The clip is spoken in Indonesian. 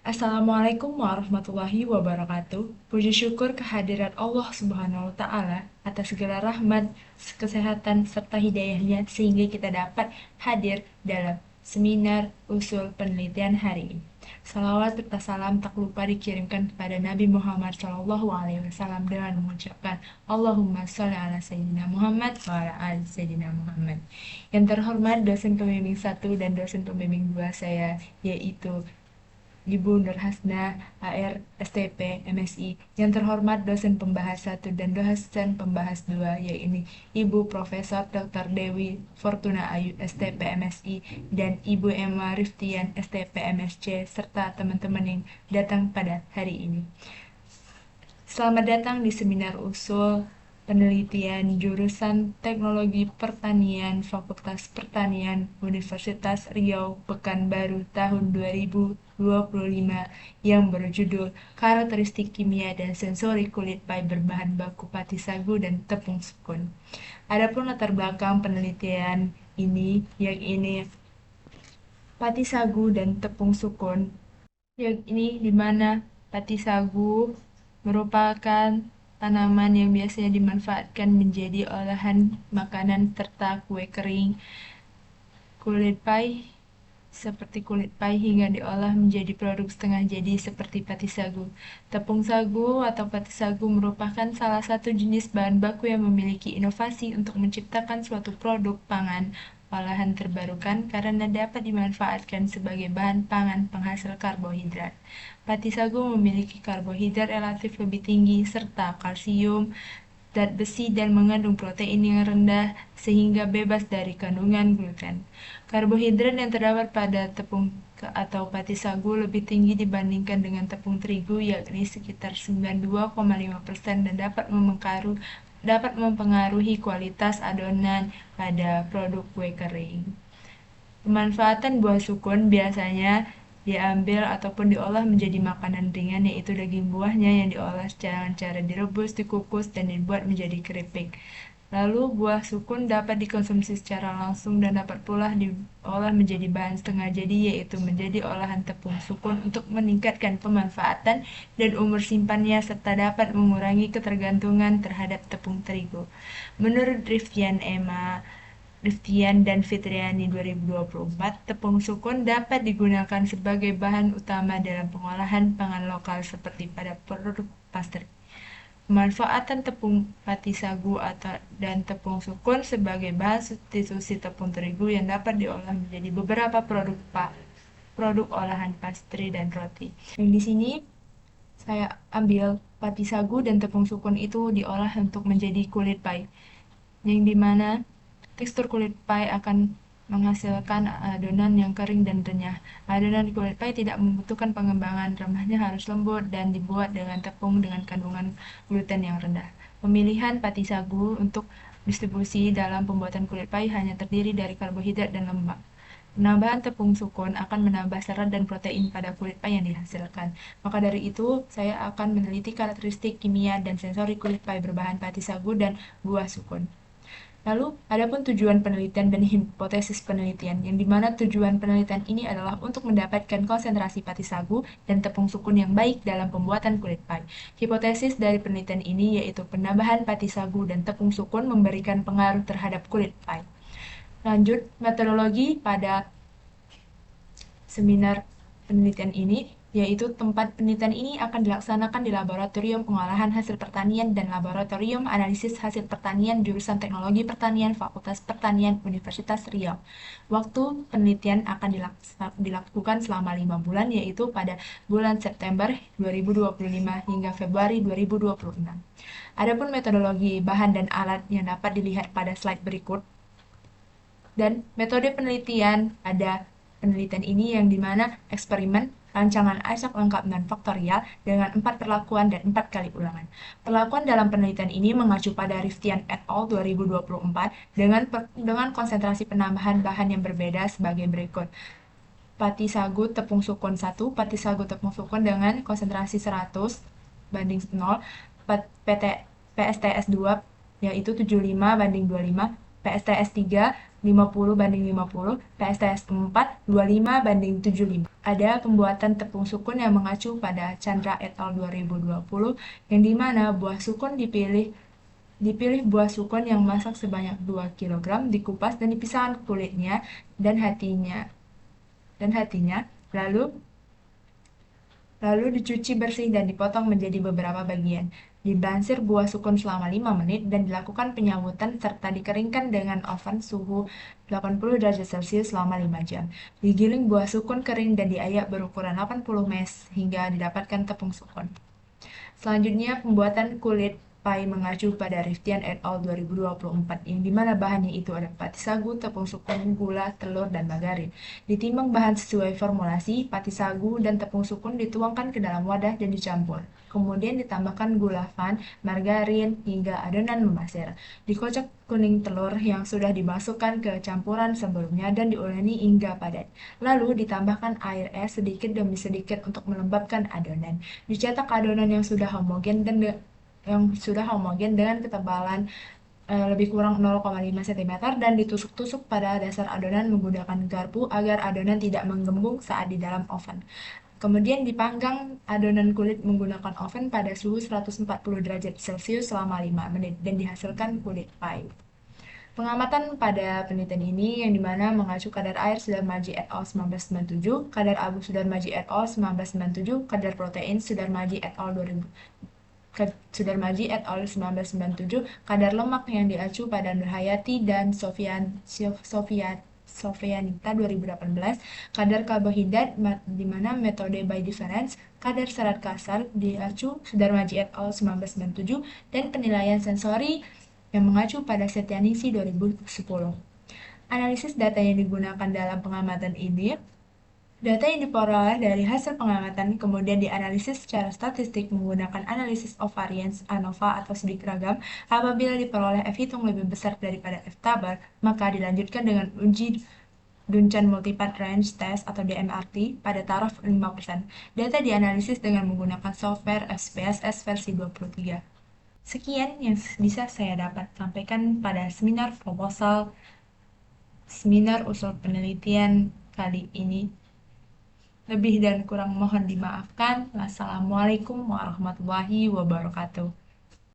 Assalamualaikum warahmatullahi wabarakatuh. Puji syukur kehadirat Allah Subhanahu wa Ta'ala atas segala rahmat, kesehatan, serta hidayahnya sehingga kita dapat hadir dalam seminar usul penelitian hari ini. Salawat serta salam tak lupa dikirimkan kepada Nabi Muhammad SAW dengan mengucapkan Allahumma sholli ala Sayyidina Muhammad wa ala ali Sayyidina Muhammad. Yang terhormat dosen pembimbing 1 dan dosen pembimbing 2 saya, yaitu Ibu Nur Hasna, HR, STP, MSI, yang terhormat dosen pembahas 1 dan dosen pembahas 2, yaitu Ibu Profesor Dr. Dewi Fortuna Ayu, STP, MSI, dan Ibu Emma Riftian, STP, MSC, serta teman-teman yang datang pada hari ini. Selamat datang di seminar usul penelitian jurusan Teknologi Pertanian Fakultas Pertanian Universitas Riau Pekanbaru tahun 2025 yang berjudul Karakteristik Kimia dan Sensori Kulit Pai berbahan baku pati sagu dan tepung sukun. Adapun latar belakang penelitian ini, yang ini pati sagu dan tepung sukun, yang ini di mana pati sagu merupakan tanaman yang biasanya dimanfaatkan menjadi olahan makanan serta kue kering. Kulit pai seperti kulit pai hingga diolah menjadi produk setengah jadi seperti pati sagu. Tepung sagu atau pati sagu merupakan salah satu jenis bahan baku yang memiliki inovasi untuk menciptakan suatu produk pangan olahan terbarukan karena dapat dimanfaatkan sebagai bahan pangan penghasil karbohidrat. Pati sagu memiliki karbohidrat relatif lebih tinggi serta kalsium, zat besi dan mengandung protein yang rendah sehingga bebas dari kandungan gluten. Karbohidrat yang terdapat pada tepung atau pati sagu lebih tinggi dibandingkan dengan tepung terigu, yakni sekitar 92,5% dan dapat mempengaruhi kualitas adonan pada produk kue kering. Pemanfaatan buah sukun biasanya diambil ataupun diolah menjadi makanan ringan, yaitu daging buahnya yang diolah dengan cara direbus, dikukus, dan dibuat menjadi keripik. Lalu buah sukun dapat dikonsumsi secara langsung dan dapat pula diolah menjadi bahan setengah jadi, yaitu menjadi olahan tepung sukun untuk meningkatkan pemanfaatan dan umur simpannya serta dapat mengurangi ketergantungan terhadap tepung terigu. Menurut Riftian dan Fitriani 2024, tepung sukun dapat digunakan sebagai bahan utama dalam pengolahan pangan lokal seperti pada produk pastry. Pemanfaatan tepung pati sagu dan tepung sukun sebagai bahan substitusi tepung terigu yang dapat diolah menjadi beberapa produk olahan pastry dan roti. Yang di sini saya ambil pati sagu dan tepung sukun itu diolah untuk menjadi kulit pai, yang dimana tekstur kulit pai akan menghasilkan adonan yang kering dan renyah. Adonan kulit pai tidak membutuhkan pengembangan, remahnya harus lembut dan dibuat dengan tepung dengan kandungan gluten yang rendah. Pemilihan pati sagu untuk distribusi dalam pembuatan kulit pai hanya terdiri dari karbohidrat dan lemak. Penambahan tepung sukun akan menambah serat dan protein pada kulit pai yang dihasilkan. Maka dari itu, saya akan meneliti karakteristik kimia dan sensori kulit pai berbahan pati sagu dan buah sukun. Lalu, adapun tujuan penelitian dan hipotesis penelitian, yang dimana tujuan penelitian ini adalah untuk mendapatkan konsentrasi pati sagu dan tepung sukun yang baik dalam pembuatan kulit pai. Hipotesis dari penelitian ini yaitu penambahan pati sagu dan tepung sukun memberikan pengaruh terhadap kulit pai. Lanjut, metodologi pada seminar penelitian ini, yaitu tempat penelitian ini akan dilaksanakan di Laboratorium Pengolahan Hasil Pertanian dan Laboratorium Analisis Hasil Pertanian jurusan Teknologi Pertanian Fakultas Pertanian Universitas Riau. Waktu penelitian akan dilakukan selama 5 bulan, yaitu pada bulan September 2025 hingga Februari 2026. Adapun metodologi, bahan, dan alat yang dapat dilihat pada slide berikut. Dan metode penelitian ada penelitian ini yang dimana eksperimen, rancangan acak lengkap dan faktorial dengan 4 perlakuan dan 4 kali ulangan. Perlakuan dalam penelitian ini mengacu pada Riftian et al. 2024 dengan konsentrasi penambahan bahan yang berbeda sebagai berikut. Pati sagu tepung sukun 1, pati sagu tepung sukun dengan konsentrasi 100 banding 0, PSTS 2 yaitu 75 banding 25, PSTS 3 50/50, PSTS 4, 25/75. Ada pembuatan tepung sukun yang mengacu pada Chandra et al. 2020, yang dimana buah sukun dipilih buah sukun yang masak sebanyak 2 kg, dikupas dan dipisahkan kulitnya dan hatinya, lalu dicuci bersih dan dipotong menjadi beberapa bagian. Dibansir buah sukun selama 5 menit dan dilakukan penyambutan serta dikeringkan dengan oven suhu 80 derajat Celcius selama 5 jam. Digiling buah sukun kering dan diayak berukuran 80 mes hingga didapatkan tepung sukun. Selanjutnya, pembuatan kulit pai mengacu pada Riftian et al. 2024, yang dimana bahannya itu ada pati sagu, tepung sukun, gula, telur, dan margarin. Ditimbang bahan sesuai formulasi, pati sagu dan tepung sukun dituangkan ke dalam wadah dan dicampur. Kemudian ditambahkan gula van, margarin, hingga adonan memasir. Dikocok kuning telur yang sudah dimasukkan ke campuran sebelumnya dan diuleni hingga padat. Lalu ditambahkan air es sedikit demi sedikit untuk melembabkan adonan. Dicetak adonan yang sudah homogen dengan ketebalan lebih kurang 0,5 cm dan ditusuk-tusuk pada dasar adonan menggunakan garpu agar adonan tidak menggembung saat di dalam oven. Kemudian dipanggang adonan kulit menggunakan oven pada suhu 140 derajat Celcius selama 5 menit dan dihasilkan kulit pie. Pengamatan pada penelitian ini yang dimana mengacu kadar air Sudarmaji et al. 1997, kadar abu Sudarmaji et al. 1997, kadar protein Sudarmaji et al. 1997, kadar lemak yang diacu pada Nurhayati dan Sofianita 2018, kadar karbohidrat di mana metode by difference, kadar serat kasar diacu Sudarmaji et al. 1997, dan penilaian sensori yang mengacu pada Setyanisi 2010. Analisis data yang digunakan dalam pengamatan ini, data yang diperoleh dari hasil pengamatan kemudian dianalisis secara statistik menggunakan analisis of variance ANOVA atau sidik ragam. Apabila diperoleh F hitung lebih besar daripada F tabar, maka dilanjutkan dengan uji Duncan Multi-Path Range Test atau DMRT pada taraf 5%. Data dianalisis dengan menggunakan software SPSS versi 23. Sekian yang bisa saya dapat sampaikan pada seminar usul penelitian kali ini. Lebih dan kurang mohon dimaafkan. Wassalamualaikum warahmatullahi wabarakatuh.